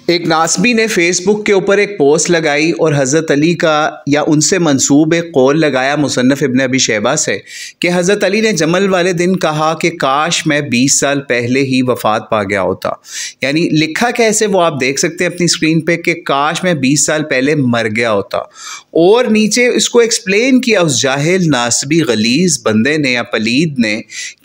एक नासबी ने फेसबुक के ऊपर एक पोस्ट लगाई और हज़रत अली का या उनसे मंसूब एक कौल लगाया मुसन्नफ़ इब्न अबी शैबा से कि हज़रत अली ने जमल वाले दिन कहा कि काश मैं 20 साल पहले ही वफ़ात पा गया होता। यानी लिखा कैसे वो आप देख सकते हैं अपनी स्क्रीन पे कि काश मैं 20 साल पहले मर गया होता। और नीचे इसको एक्सप्लेन किया उस जाहिल नासबी गलीज़ बंदे ने या पलीद ने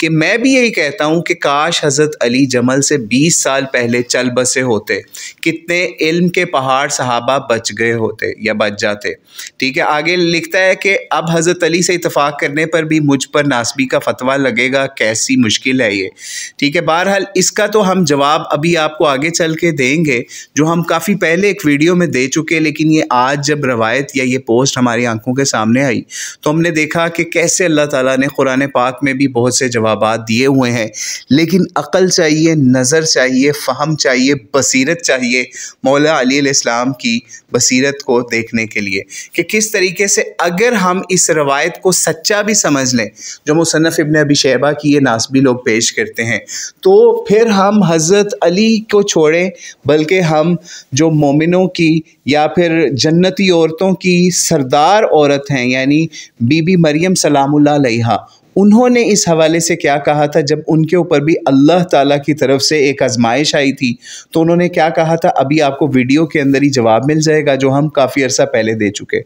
कि मैं भी यही कहता हूँ कि काश हज़रत अली जमल से 20 साल पहले चल बसे होते, कितने इल्म के पहाड़ सहाबा बच गए होते या बच जाते। ठीक है, आगे लिखता है कि अब हज़रत अली से इतफ़ाक़ करने पर भी मुझ पर नासबी का फतवा लगेगा, कैसी मुश्किल है ये। ठीक है, बहरहाल इसका तो हम जवाब अभी आपको आगे चल के देंगे, जो हम काफ़ी पहले एक वीडियो में दे चुके। लेकिन ये आज जब रवायत या ये पोस्ट हमारी आंखों के सामने आई तो हमने देखा कि कैसे अल्लाह ताला ने कुरान पाक में भी बहुत से जवाबात दिए हुए हैं। लेकिन अक़ल चाहिए, नज़र चाहिए, फ़हम चाहिए, बसीरत चाहिए मौला अली अलैहिस्सलाम की बसीरत को देखने के लिए कि किस तरीके से अगर हम इस रवायत को सच्चा भी समझ लें जो मुसन्नफ़ इब्न अबी शैबा की ये नासबी लोग पेश करते हैं, तो फिर हम हज़रत अली को छोड़ें बल्कि हम जो मोमिनों की या फिर जन्नती औरतों की सरदार औरत हैं यानी बीबी मरियम सलामुल्लाह अलैहा, उन्होंने इस हवाले से क्या कहा था जब उनके ऊपर भी अल्लाह ताला की तरफ से एक आजमाइश आई थी, तो उन्होंने क्या कहा था अभी आपको वीडियो के अंदर ही जवाब मिल जाएगा जो हम काफ़ी अरसा पहले दे चुके।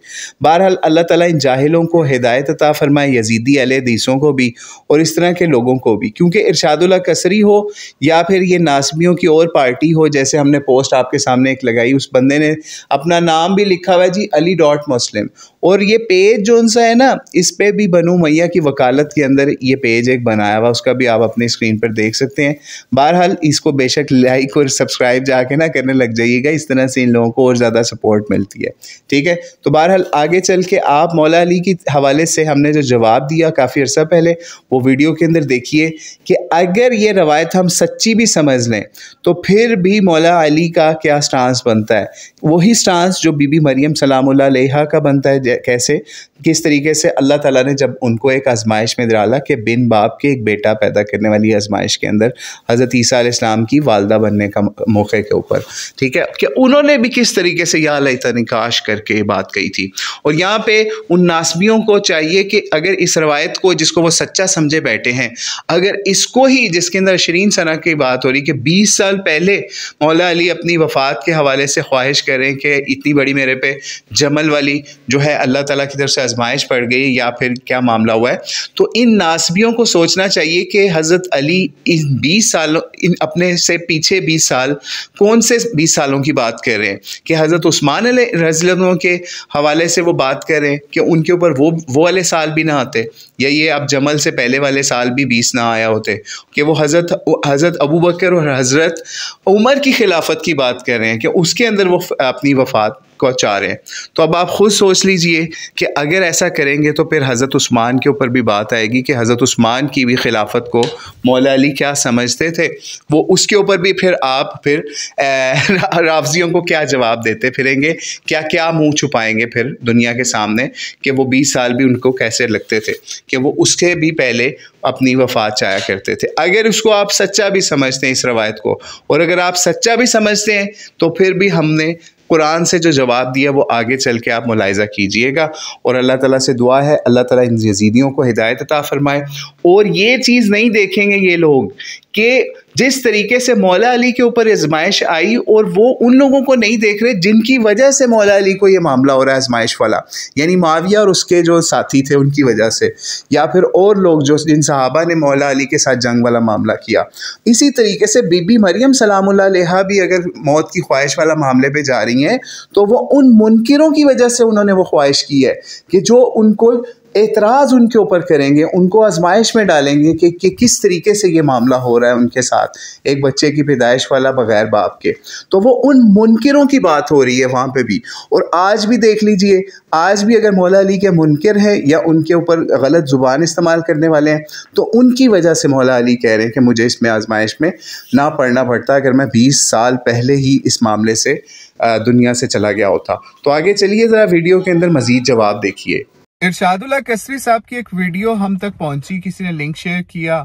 बहरहाल अल्लाह ताला इन जाहिलों को हिदायत अता फरमाए, यजीदी अहले हदीसों को भी और इस तरह के लोगों को भी, क्योंकि इरशादुल कसरी हो या फिर ये नासबियों की और पार्टी हो, जैसे हमने पोस्ट आपके सामने एक लगाई, उस बंदे ने अपना नाम भी लिखा हुआ है जी अली.मुस्लिम, और ये पेज जो सा है ना, इस पे भी बनु मैया की वकालत के अंदर ये पेज एक बनाया हुआ, उसका भी आप अपनी स्क्रीन पर देख सकते हैं। बहरहाल इसको बेशक लाइक और सब्सक्राइब जाके ना करने लग जाइएगा, इस तरह से इन लोगों को और ज़्यादा सपोर्ट मिलती है। ठीक है, तो बहरहाल आगे चल के आप मौला अली की हवाले से हमने जो जवाब दिया काफ़ी अर्सा पहले, वो वीडियो के अंदर देखिए कि अगर ये रवायत हम सच्ची भी समझ लें तो फिर भी मौला अली का क्या स्टांस बनता है, वही स्टांस जो बीबी मरियम सलामुल्लाह अलैहा का बनता है। कैसे, किस तरीके से अल्लाह ताला ने जब उनको एक आजमाइश में डाला कि बिन बाप के एक बेटा पैदा करने वाली आजमाइश के अंदर हज़रत ईसा अलैहिस्सलाम की वालदा बनने का मौके के ऊपर, ठीक है, कि उन्होंने भी किस तरीके से या लैतनी काश करके बात कही थी। और यहाँ पे उन नासबियों को चाहिए कि अगर इस रवायत को जिसको वो सच्चा समझे बैठे हैं, अगर इसको ही जिसके अंदर शरीन सना की बात हो रही कि 20 साल पहले मौला अली अपनी वफ़ात के हवाले से ख्वाहिश करें कि इतनी बड़ी मेरे पे जमल वाली जो है अल्लाह ताला की तरफ से आजमाइश पड़ गई या फिर क्या मामला हुआ है, तो इन नासबियों को सोचना चाहिए कि हज़रत अली इन 20 सालों इन अपने से पीछे 20 साल कौन से 20 सालों की बात कर रहे हैं कि हज़रत उस्मान रज़ियल्लाहु अन्हु के हवाले से वो बात कर रहे हैं कि उनके ऊपर वो वाले साल भी ना आते, या ये अब जमल से पहले वाले साल भी 20 ना आया होते, कि वो हज़रत अबू बकर और हज़रत उमर की खिलाफत की बात कर रहे हैं कि उसके अंदर वो अपनी वफ़ात को चाह रहे हैं। तो अब आप खुद सोच लीजिए कि अगर ऐसा करेंगे तो फिर हज़रत उस्मान के ऊपर भी बात आएगी कि हज़रत उस्मान की भी खिलाफत को मौला अली क्या समझते थे, वो उसके ऊपर भी फिर आप फिर राफ़ज़ियों को क्या जवाब देते फिरेंगे, क्या क्या मुँह छुपाएंगे फिर दुनिया के सामने कि वो 20 साल भी उनको कैसे लगते थे कि वो उसके भी पहले अपनी वफ़ात चाया करते थे। अगर उसको आप सच्चा भी समझते हैं इस रवायत को, और अगर आप सच्चा भी समझते हैं तो फिर भी हमने कुरान से जो जवाब दिया वो आगे चल के आप मुलाहिज़ा कीजिएगा। और अल्लाह ताला से दुआ है अल्लाह ताला इन यज़ीदियों को हिदायत अता फ़रमाए। और ये चीज़ नहीं देखेंगे ये लोग कि जिस तरीके से मौला अली के ऊपर आजमाइश आई, और वो उन लोगों को नहीं देख रहे जिनकी वजह से मौला अली को ये मामला हो रहा है आजमाइश वाला, यानी मुआविया और उसके जो साथी थे उनकी वजह से, या फिर और लोग जो जिन सहाबा ने मौला अली के साथ जंग वाला मामला किया। इसी तरीके से बीबी मरियम सलामुल्लाह अलैहा भी अगर मौत की ख्वाहिश वाला मामले पे जा रही हैं तो वो उन मुनकिरों की वजह से उन्होंने वो ख्वाहिश की है कि जो उनको एतराज़ उनके ऊपर करेंगे, उनको आजमाइश में डालेंगे कि किस तरीके से ये मामला हो रहा है उनके साथ, एक बच्चे की पैदाइश वाला बग़ैर बाप के। तो वो उन मुनकिरों की बात हो रही है वहाँ पे भी। और आज भी देख लीजिए, आज भी अगर मौला अली के मुनकिर हैं या उनके ऊपर गलत ज़ुबान इस्तेमाल करने वाले हैं तो उनकी वजह से मौला अली कह रहे हैं कि मुझे इसमें आजमाइश में ना पड़ना पड़ता अगर मैं 20 साल पहले ही इस मामले से दुनिया से चला गया होता। तो आगे चलिए ज़रा वीडियो के अंदर मज़ीद जवाब देखिए। इरशादुल्लाह कसरी साहब की एक वीडियो हम तक पहुंची, किसी ने लिंक शेयर किया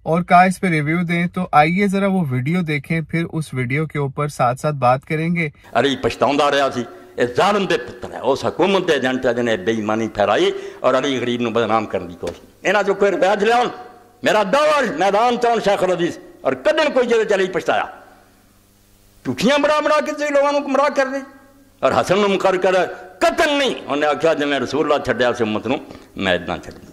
और कहा इस पे रिव्यू दें। तो आइए जरा वो वीडियो देखें, फिर उस वीडियो के ऊपर साथ साथ बात करेंगे। अरे पछताउंदा रहा सी, जालिम दे पुत्र है, उस हुकूमत के एजेंट जिन्हें बेईमानी फैलाई और अली गरीब को बदनाम करने की कोशिश। इन्होंने जो कोई रुपया लिया मेरा दावा मैदान चाउन शेखुल हदीस और कदन कोई जगह चले पछताया। झूठियां बना के लोगों को गुमराह कर दी और हसन मुकर कर कतल नहीं, उन्हें आख्या जिन्हें रसूलुल्लाह छड्या से उम्मत नूं मैं इदां छड्डी।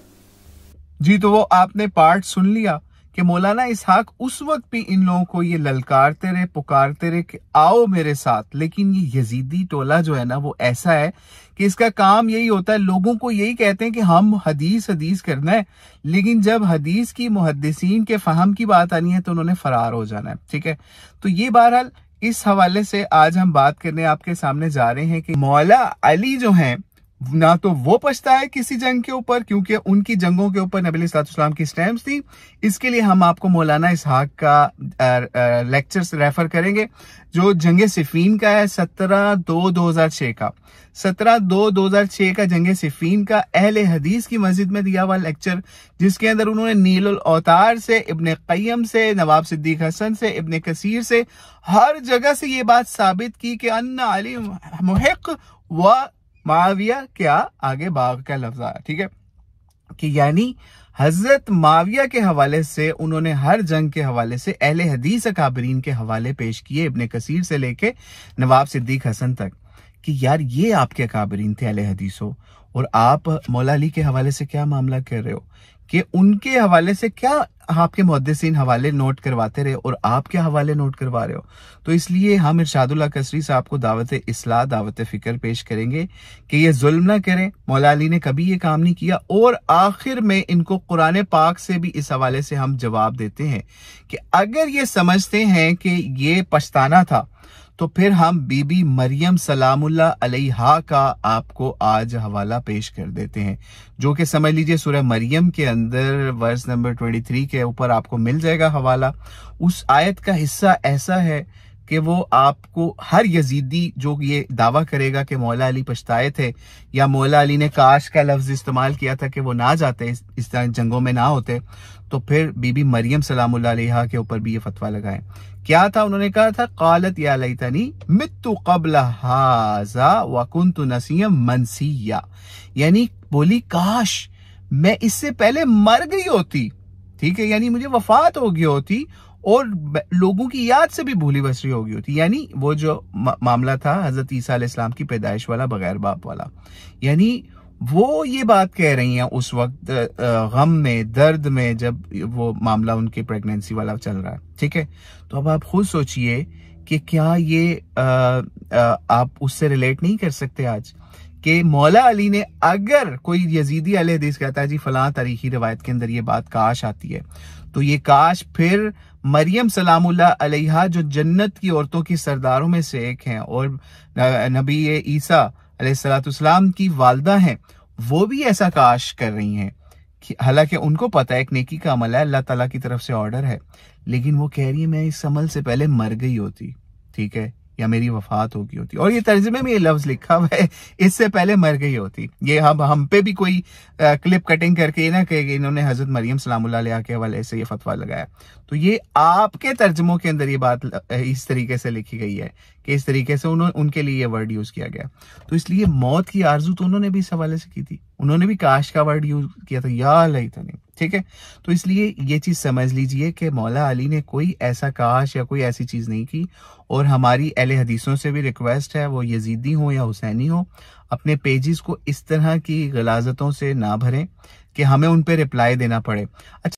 जी तो वो आपने पार्ट सुन लिया कि मौलाना इसहाक उस वक्त भी इन लोगों को ये ललकारते रहे, पुकारते रहे कि आओ मेरे साथ। लेकिन ये यजीदी टोला जो है ना वो ऐसा है कि इसका काम यही होता है, लोगों को यही कहते हैं कि हम हदीस करना है, लेकिन जब हदीस की मुहद्दिसीन के फहम की बात आनी है तो उन्होंने फरार हो जाना है। ठीक है, तो ये बहरहाल इस हवाले से आज हम बात करने आपके सामने जा रहे हैं कि मौला अली जो हैं ना तो वो पछताए किसी जंग के ऊपर, क्योंकि उनकी जंगों के ऊपर नबी अलैहिस्सलाम की स्टैम्प्स थी। इसके लिए हम आपको मौलाना इसहाक का लेक्चर्स रेफर करेंगे जो जंग सिफीन का है 17/2/2006 का 17/2/2006 का जंग सिफीन का अहले हदीस की मस्जिद में दिया हुआ लेक्चर, जिसके अंदर उन्होंने नीलुल औतार से, इब्ने क़य्यम से, नवाब सिद्दीक हसन से, इब्ने कसीर से, हर जगह से ये बात साबित की कि अन्ना अली मुहिक़ व माविया क्या आगे बाग का लफ्ज आया। ठीक है, कि यानी हजरत माविया के हवाले से उन्होंने हर जंग के हवाले से अहले हदीस अकाबरीन के हवाले पेश किए, इब्ने कसीर से लेके नवाब सिद्दीक हसन तक, कि यार ये आपके अकाबरीन थे अहले हदीस हो, और आप मौला अली के हवाले से क्या मामला कर रहे हो कि उनके हवाले से क्या आपके मुहद्दिसीन हवाले नोट करवाते रहे और आप क्या हवाले नोट करवा रहे हो। तो इसलिए हम इरशादुल्लाह कसरी साहब को दावत इस्लाह, दावत फिक्र पेश करेंगे कि ये जुल्म ना करें, मौला अली ने कभी ये काम नहीं किया। और आखिर में इनको कुरान पाक से भी इस हवाले से हम जवाब देते हैं कि अगर ये समझते हैं कि ये पछताना था तो फिर हम बीबी मरियम सलामुल्लाह अलैहा का आपको आज हवाला पेश कर देते हैं, जो कि समझ लीजिए सूरह मरियम के अंदर वर्स नंबर 23 के ऊपर आपको मिल जाएगा हवाला। उस आयत का हिस्सा ऐसा है कि वो आपको हर यजीदी जो ये दावा करेगा कि मौला अली पछताए थे या मौला अली ने काश का लफ्ज इस्तेमाल किया था कि वो ना जाते, इस तरह जंगों में ना होते, तो फिर बीबी मरियम सलामुल्लाह अलैहा के ऊपर भी ये फतवा लगाए। क्या था, उन्होंने कहा था कालत या लैतनी मित्तु क़ब्ल हाज़ा व कुन्तु नसियम मनसिया, यानी बोली काश मैं इससे पहले मर गई होती। ठीक है, यानी मुझे वफात हो गई होती और लोगों की याद से भी भूली बसरी हो गई होती। यानी वो जो मामला था हजरत ईसा अलैहिस्सलाम की पैदाइश वाला, बगैर बाप वाला, यानी वो ये बात कह रही हैं उस वक्त गम में, दर्द में, जब वो मामला उनकी प्रेगनेंसी वाला चल रहा है। ठीक है, तो अब आप खुद सोचिए कि क्या ये आप उससे रिलेट नहीं कर सकते आज कि मौला अली ने, अगर कोई यजीदी अहले हदीस कहता है जी फलां तारीखी रिवायत के अंदर ये बात काश आती है, तो ये काश फिर मरियम सलामुल्लाह अलैहा जो जन्नत की औरतों की सरदारों में से एक हैं और नबी ईसा अलैहिस्सलाम की वालदा हैं, वो भी ऐसा काश कर रही हैं। हालांकि उनको पता है एक नेकी का अमल है, अल्लाह ताला की तरफ से ऑर्डर है, लेकिन वो कह रही है मैं इस अमल से पहले मर गई होती, ठीक है, या मेरी वफात हो गई होती। और ये तर्जुमे में ये लफ्ज लिखा हुआ है इससे पहले मर गई होती। ये हम पे भी कोई क्लिप कटिंग करके ये ना कहे इन्होंने हजरत मरियम सलामुल्लाह अलैहा के हवाले से ये फतवा लगाया। तो ये आपके तर्जुमों के अंदर ये बात इस तरीके से लिखी गई है कि इस तरीके से उनके लिए ये वर्ड यूज किया गया। तो इसलिए मौत की आरजू तो उन्होंने भी इस हवाले से की थी, उन्होंने भी काश का वर्ड यूज किया था, या लैतनी। ठीक है, तो इसलिए ये चीज समझ लीजिए कि मौला अली ने कोई ऐसा काश या कोई ऐसी चीज नहीं की। और हमारी अहले हदीसों से भी रिक्वेस्ट है, वो यजीदी हो या हुसैनी हो, अपने पेजेस को इस तरह की गलाजतों से ना भरें कि हमें उन पे रिप्लाई देना पड़े। अच्छा,